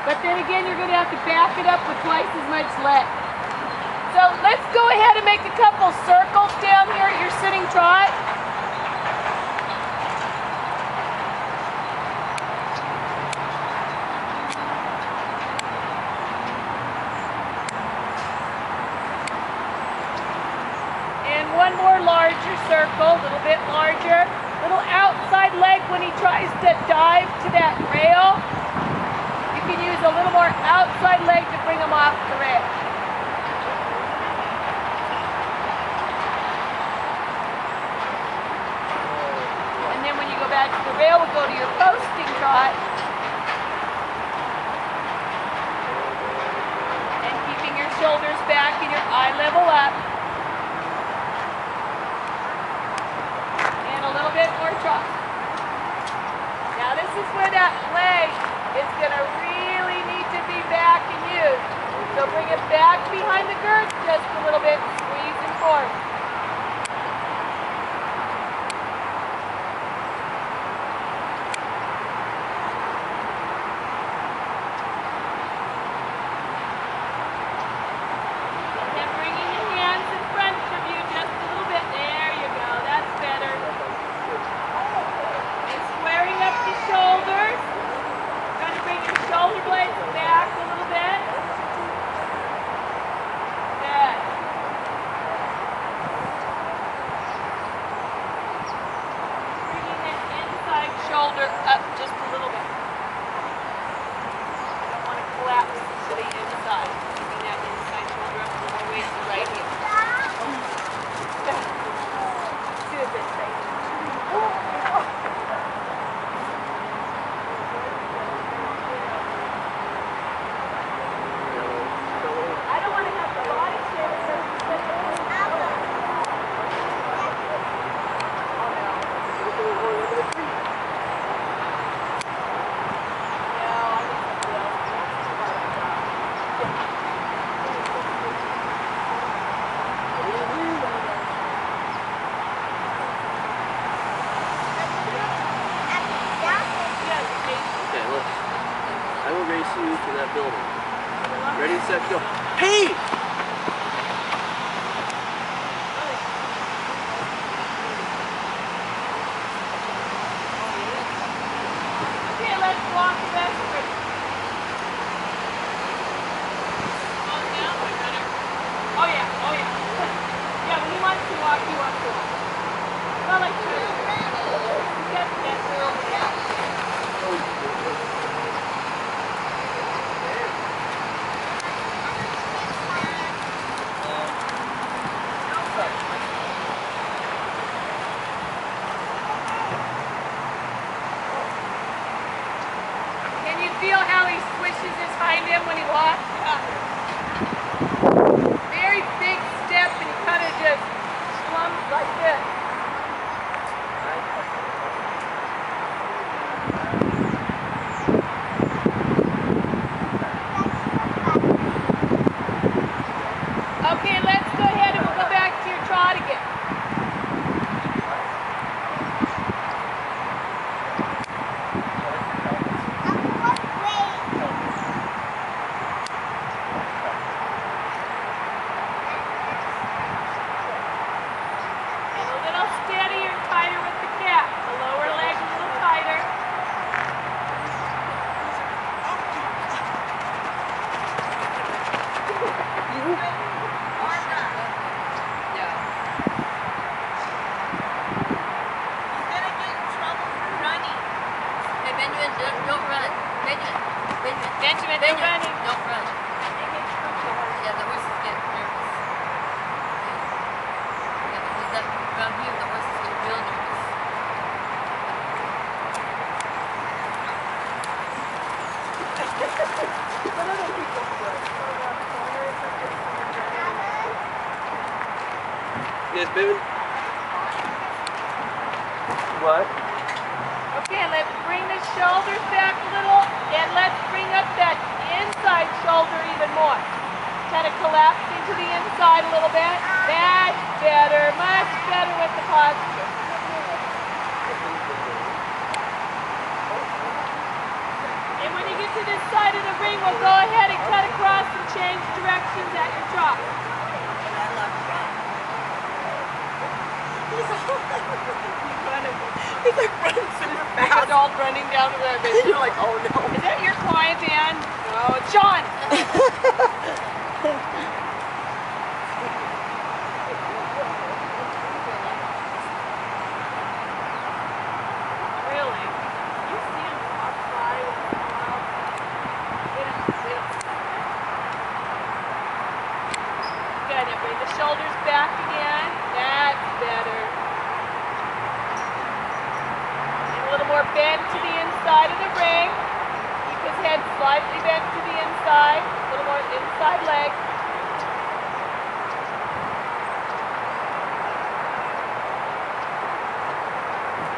But then again, you're going to have to back it up with twice as much leg. So let's go ahead and make a couple circles down here at your sitting trot. And one more larger circle, a little bit larger. Little outside leg when he tries to dive to that rail. You can use a little more outside leg to bring him off the rail. And then when you go back to the rail, we'll go to your posting trot. And keeping your shoulders back and your eye level up. And a little bit more trot. Now this is where that leg is going to really need to be back and used. So bring it back behind the girth just a little bit, squeeze and forward. And then bringing your hands in front of you just a little bit. There you go, that's better. And squaring up the shoulders. Trying to bring your shoulder blades back a little bit. Good. Bringing that inside shoulder up just a little bit. Don't want to collapse to the inside. Keeping that inside shoulder up a little more weight to right here. Good, this thing. I will race you to that building. Ready, set, go. Hey! Okay, let's walk the best way. Oh yeah, oh yeah. Yeah, when he wants to walk, he wants to walk. Not like this. Get that girl down. Can you feel how he swishes his hind end when he walks? Very big step and he kind of just slumps like this. Okay, let's go ahead and we'll go back to your trot again. And a little steadier and tighter with the cap. The lower leg a little tighter. Benjamin, they're running. Don't run. Yeah, the horses get nervous. Yeah, because that around here, the horses get real nervous. Yes, baby. What? Okay, let's bring the shoulders back a little and let's bring up that inside shoulder even more. Kind of collapsing to the inside a little bit. That's better, much better with the posture. And when you get to this side of the ring, morning, we'll go ahead and cut across and change directions at your drop. He's like running super fast. Adult running down the road. You're like, oh no. Is that your client, Dan? No, it's Sean. Really? You see him walk by with a smile? Good. Now bring the shoulders back again. That's better. A little more bend to the inside of the ring. Keep his head slightly bent to the inside. A little more inside leg.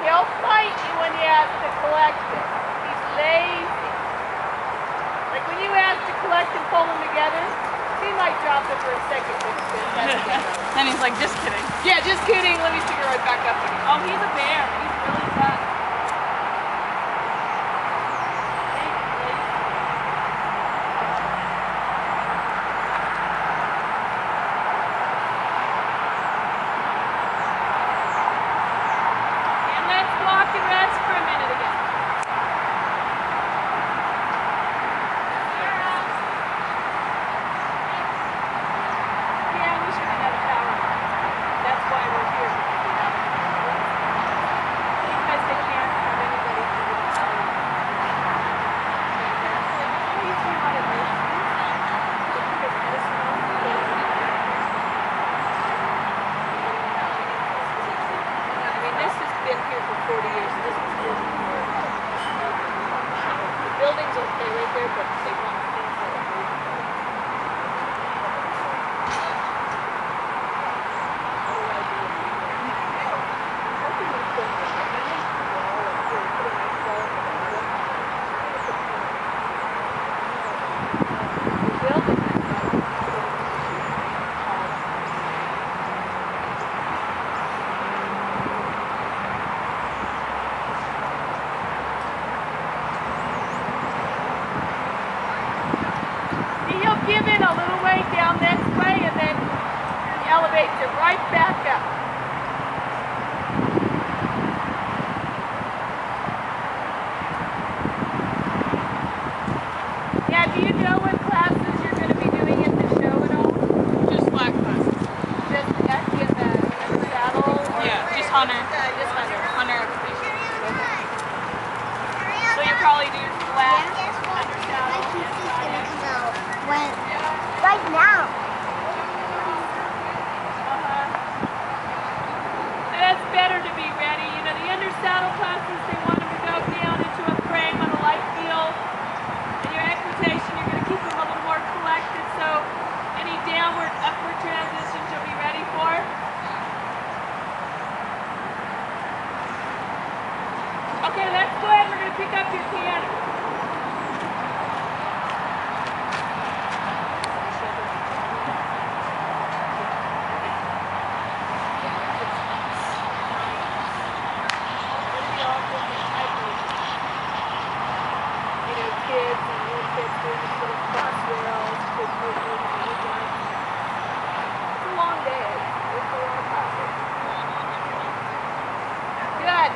He'll fight you when you ask to collect it. He's lazy. Like when you ask to collect and pull them together, he might drop it for a second. And he's like, just kidding. Yeah, just kidding. Let me stick it right back up again. Oh, he's a bear. He's really tough. Give it a little way down this way and then he elevates it right back up. Yeah, do you know what classes you're going to be doing at the show at all? Just black classes. Just in the saddle? Yeah, just hunter. Just hunter. Hunter occupation. Okay. So you probably do flat under saddle. Right now. That's better to be ready. You know, the under saddle classes, they want them to go down into a frame on a light field. And your equitation, you're going to keep them a little more collected, so any downward, upward transitions you'll be ready for. Okay, let's go ahead. We're going to pick up your piano.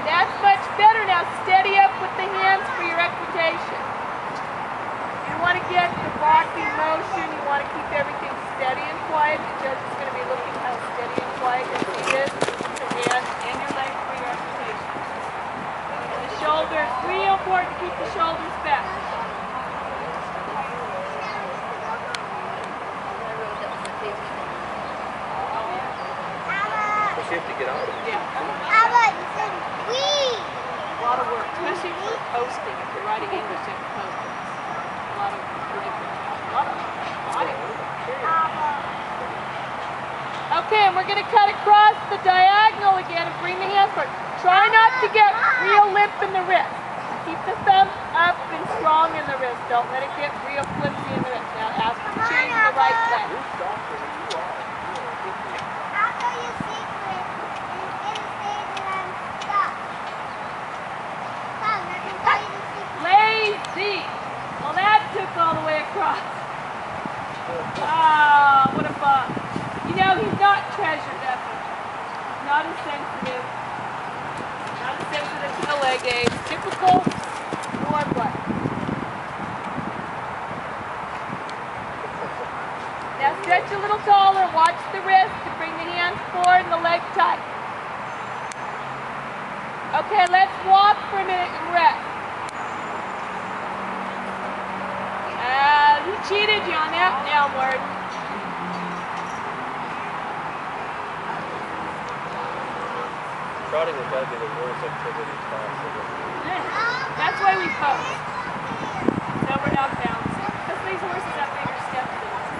That's much better now. Steady up with the hands for your equitation. You want to get the rocking motion. You want to keep everything steady and quiet. The judge is going to be looking how steady and quiet your feet is, your hands and your legs for your equitation. And the shoulders, real important to keep the shoulders back. You have to get out of it. Yeah. A lot of work, especially for posting. If you're writing English, you have to post it. A lot of body work. Okay, and we're going to cut across the diagonal again and bring the hands forward. Try not to get real limp in the wrist. Keep the thumb up and strong in the wrist. Don't let it get real flimsy in the wrist. Now ask to change the right leg. Lazy. Well, that took all the way leg aids. Typical warm butt. Now stretch a little taller. Watch the wrist and bring the hands forward and the leg tight. Okay, let's walk for a minute and rest. He cheated you on that downward. Trotting has got to be the worst activity possible. That's why we pose. So we're not bouncing. Because these horses have bigger steps than us.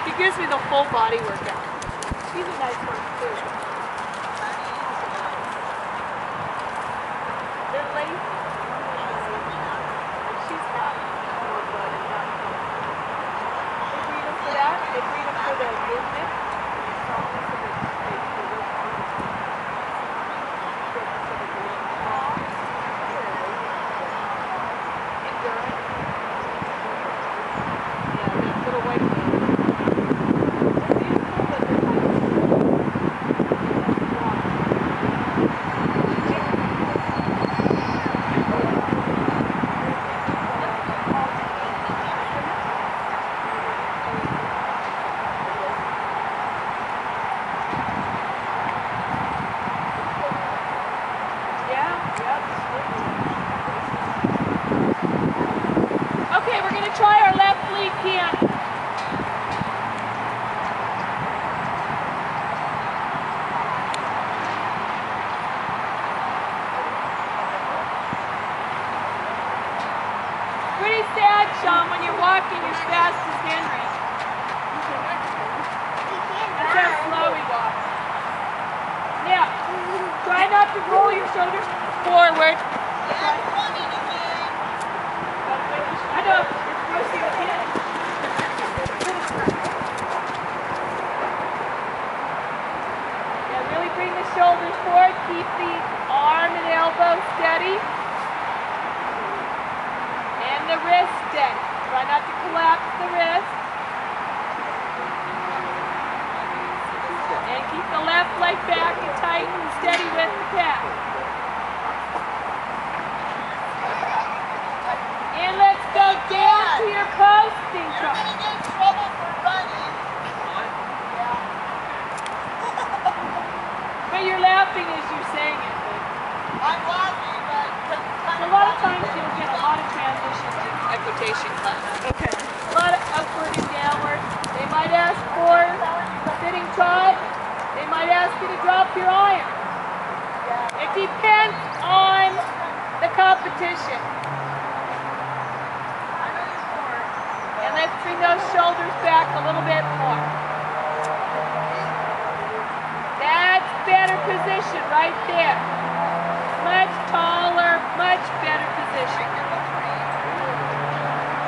He gives me the full body workout. He's a nice one too. They're lazy. She's not. They breed them for that. They breed them for the movement. Okay, we're going to try our left lead piano. Pretty sad, Sean, when you're walking as fast as Henry. That's how slow he walks. Now, try not to roll your shoulders forward. I know, it's pushing the head. Yeah, really bring the shoulders forward. Keep the arm and elbow steady. And the wrist steady. Try not to collapse the wrist. And keep the left leg back and tight and steady with the calf. And let's go down to your posting trot. You're going to get in trouble for running. But you're laughing as you're saying it. I'm laughing, but A lot of times you'll get a lot of transitions in equitation classes. Okay. A lot of upward and downward. They might ask for sitting trot. They might ask you to drop your iron. It depends on the competition. And let's bring those shoulders back a little bit more. That's better position right there. Much taller, much better position.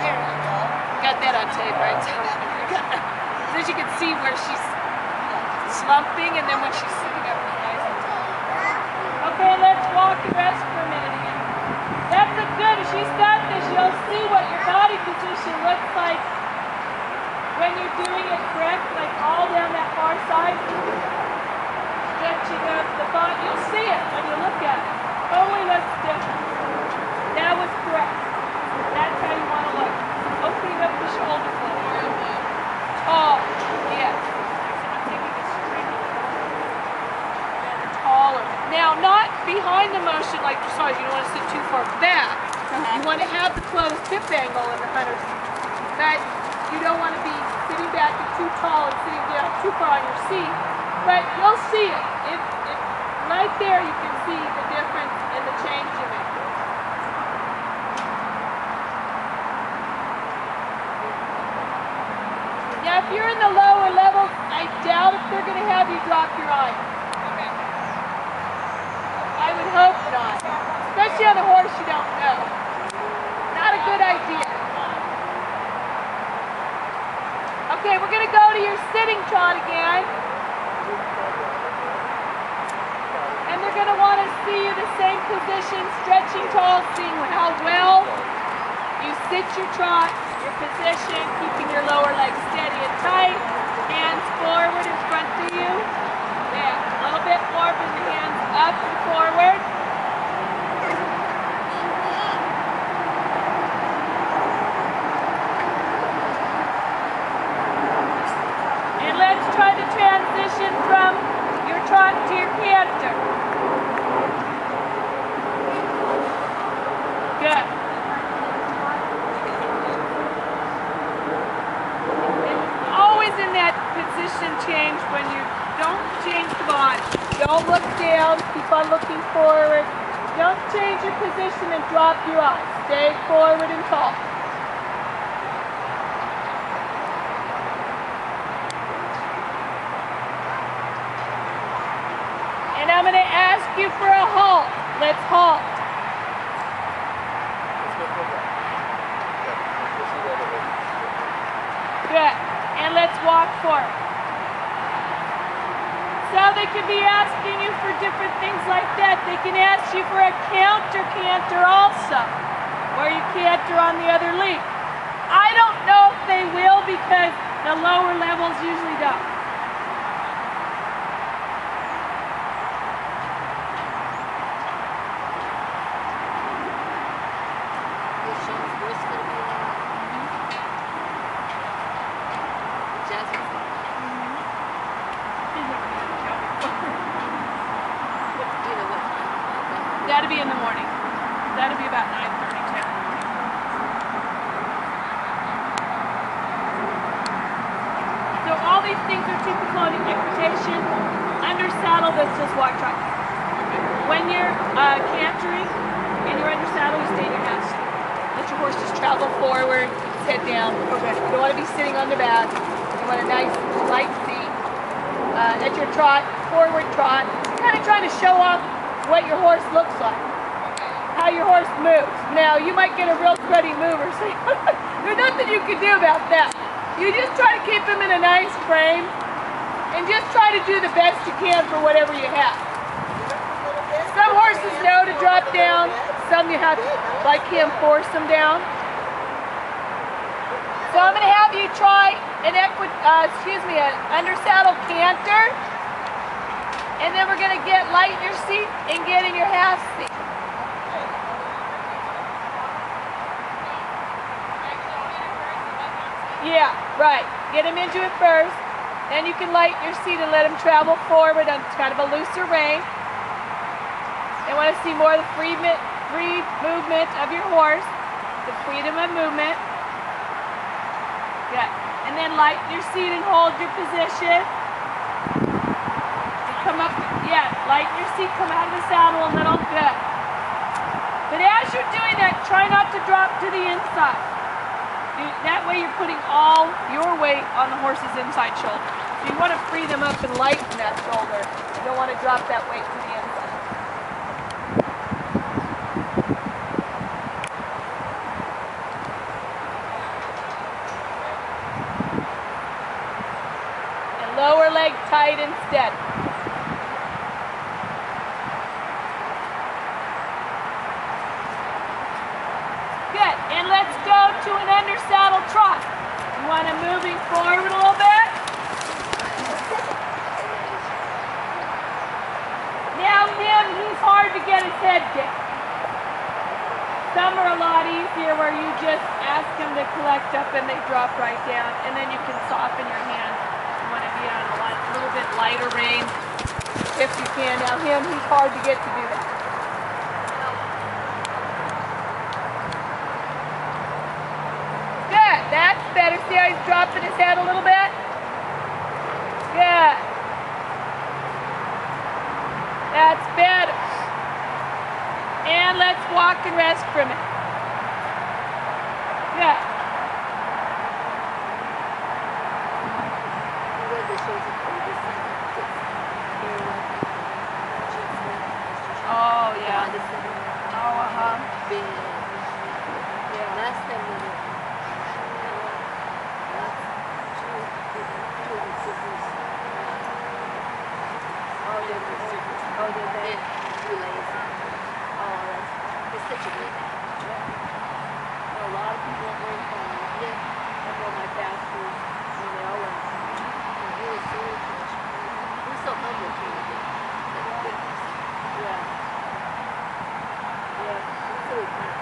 there you go. Got that on tape, right? So you can see where she's slumping and then when she's sitting up nice and tall. Okay, let's walk the rest for a minute again. That's a good. If she's got this, you'll see what your body position looks like when you're doing it correct, like all down that far side. Stretching up the body. You'll see it when you look at it. Totally looks different. That was correct. That's how you want to look. Opening up the shoulder blade. Oh, yes. And taller. Now, not behind the motion like dressage. You don't want to sit too far back. You want to have the closed hip angle in the hunter's. But you don't want to be sitting back and too tall and sitting down too far on your seat. But you'll see it. Right there you can see the difference in the change you make. Yeah, if you're in the lower levels, I doubt if they're going to have you drop your eyes. Okay. I would hope not. Especially on a horse you don't know. Not a good idea. Okay, we're going to go to your sitting trot again. And they're going to want to see you the same position, stretching tall, seeing how well you sit your trot, your position, keeping your lower leg steady and tight, hands forward in front of you. Yeah, a little bit more, bring the hands up and forward. And let's try to transition from your trot to your canter. Good. In that position change when you don't change the body. Don't look down, keep on looking forward. Don't change your position and drop your eyes. Stay forward and tall. And I'm going to ask you for a halt. Let's halt. Good. And let's walk forward. So they could be asking you for different things like that. They can ask you for a counter also, where you canter on the other leg. I don't know if they will because the lower levels usually don't. That'd be in the morning. That'd be about 9:30, 10. So all these things are typical in equitation. Under saddle, let's just walk trot. When you're cantering and you're under saddle, you stay in your house. Let your horse just travel forward, head down. Okay. You don't want to be sitting on the back. You want a nice light seat. At your trot, forward trot, kind of trying to show off what your horse looks like, how your horse moves. Now, you might get a real cruddy mover, so there's nothing you can do about that. You just try to keep him in a nice frame and just try to do the best you can for whatever you have. Some horses know to drop down, some you have to, like him, force them down. So I'm going to have you try an under saddle canter. And then we're going to get light in your seat and get in your half seat. Yeah, right. Get him into it first. Then you can lighten your seat and let him travel forward on kind of a looser rein. They want to see more of the free movement of your horse, the freedom of movement. Good. And then lighten your seat and hold your position. Come up, yeah, lighten your seat, come out of the saddle a little, good. But as you're doing that, try not to drop to the inside. That way you're putting all your weight on the horse's inside shoulder. So you want to free them up and lighten that shoulder. You don't want to drop that weight to the inside. And lower leg tight and steady. And let's go to an under saddle trot. You want him moving forward a little bit. Now he's hard to get his head down. Some are a lot easier where you just ask him to collect up and they drop right down. And then you can soften your hands. You want to be on a little bit lighter rein if you can. Now he's hard to get to do that. That's better. See how he's dropping his head a little bit? Good. That's better. And let's walk and rest for a minute. Yeah. Oh, yeah. Oh, uh-huh. Yeah. Oh, did they? Oh, It's such a good thing. a lot of people went from my pastors, they all went. He was so rich. He was so humble too. Yeah. Yeah. He's so kind of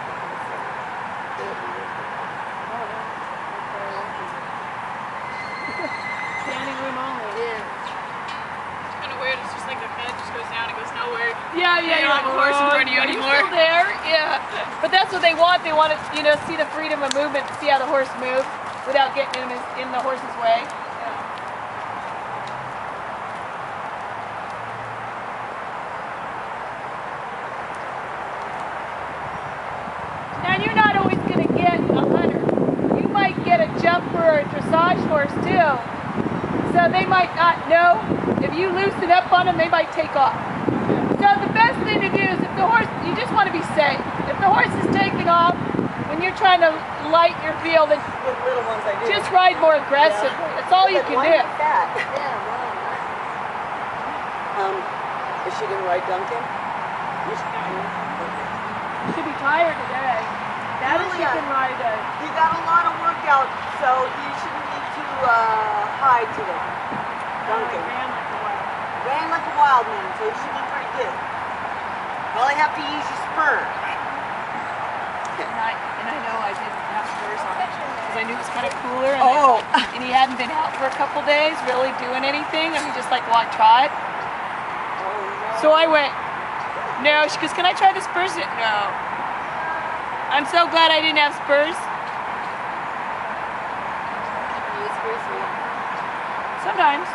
Standing room only. yeah. It's kind of weird. It's just like the bed just goes down and goes nowhere. Yeah, You don't have a horse in front of you Are anymore. Still there? Yeah. But that's what they want. They want to, see the freedom of movement, see how the horse moves without getting in the horse's way. Now you're not always going to get a hunter. You might get a jumper or a dressage horse too. So they might not know. If you loosen up on them, they might take off. So the best thing to do is if the horse, you just want to be safe. If the horse is taking off, when you're trying to light your field, and With little ones I do. just ride more aggressively. Yeah. That's all you Like, can why do. not that? Yeah, wow. Is she gonna ride Duncan? Should be tired today. That is she Julia. can ride a. He got a lot of workout, so he shouldn't need to hide today. Duncan Ran like a wild. ran like a wild man, so he should be pretty good. Probably have to use your spur. And I know I didn't have spurs on because I knew it was kind of cooler. And, Oh. and he hadn't been out for a couple days, really doing anything. I mean, just like, well, I tried. So I went, no. She goes, can I try the spurs? No. I'm so glad I didn't have spurs. Use spurs for you. Sometimes.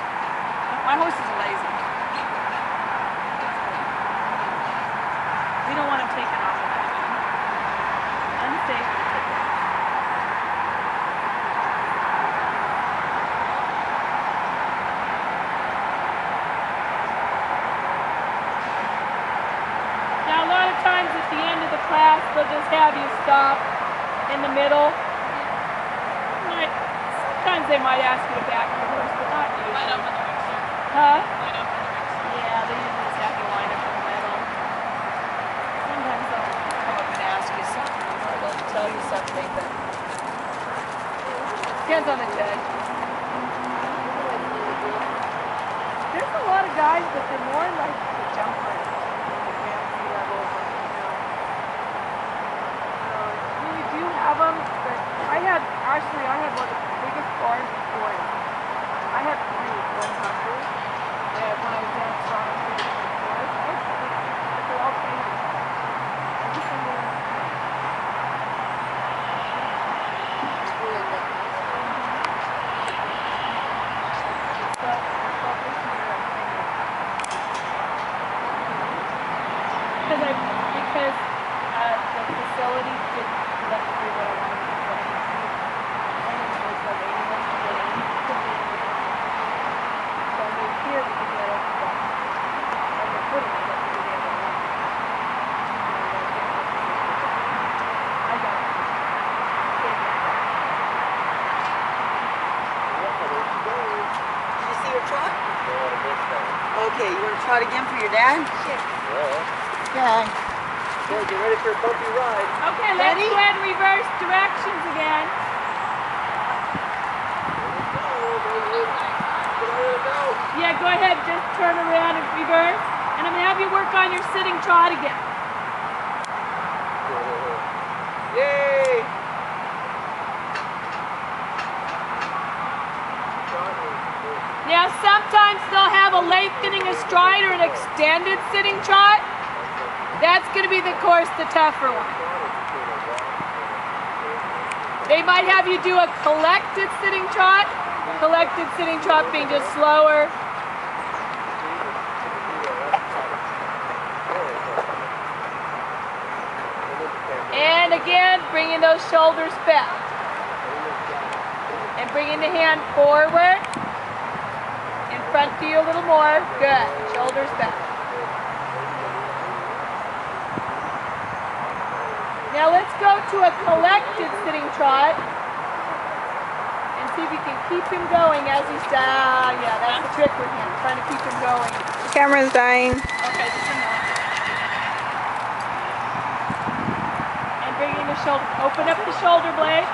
My horse is lazy. We don't want him taken off of that. Unsafe. Now, a lot of times at the end of the class, they'll just have you stop in the middle. Sometimes they might ask you to back your horse, but not Line usually. up in the mixer. Huh? Line up in the mixer. Yeah, they usually just have you line up in the middle. Sometimes they'll come up and ask you something, or they'll tell you something, but depends on the judge. There's a lot of guys, but they're more like the jumpers, the fancy levels. We do have them, but I had one of the biggest barns before. I had 3 one hunter. When I was down in Toronto, but they're all famous. Every single one. Because the facility didn't let me do what I wanted to do. I didn't know the lady wants to get in. So I moved here because I don't know. And the footing is up to the other one. I got it. Did you see her trot? Okay, you want to trot again for your dad? Okay. Okay, get ready for a bumpy ride. Okay, let's Ready? go ahead and reverse directions again. Yeah, go ahead, just turn around and reverse. And I'm going to have you work on your sitting trot again. Yay! Now, sometimes they'll have a lengthening of stride or an extended sitting trot. That's going to be, of course, the tougher one. They might have you do a collected sitting trot. Collected sitting trot being just slower. And again, bringing those shoulders back. And bringing the hand forward. In front to you a little more. Good. Shoulders back. Now let's go to a collected sitting trot. And see if you can keep him going as he's down. Yeah, that's the trick with him. Trying to keep him going. Camera's dying. Okay, this is enough. And bringing the shoulder. Open up the shoulder blade.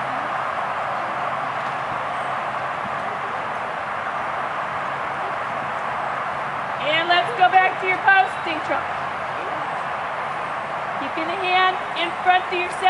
And let's go back to your posting trot. Keeping the hand in front of yourself.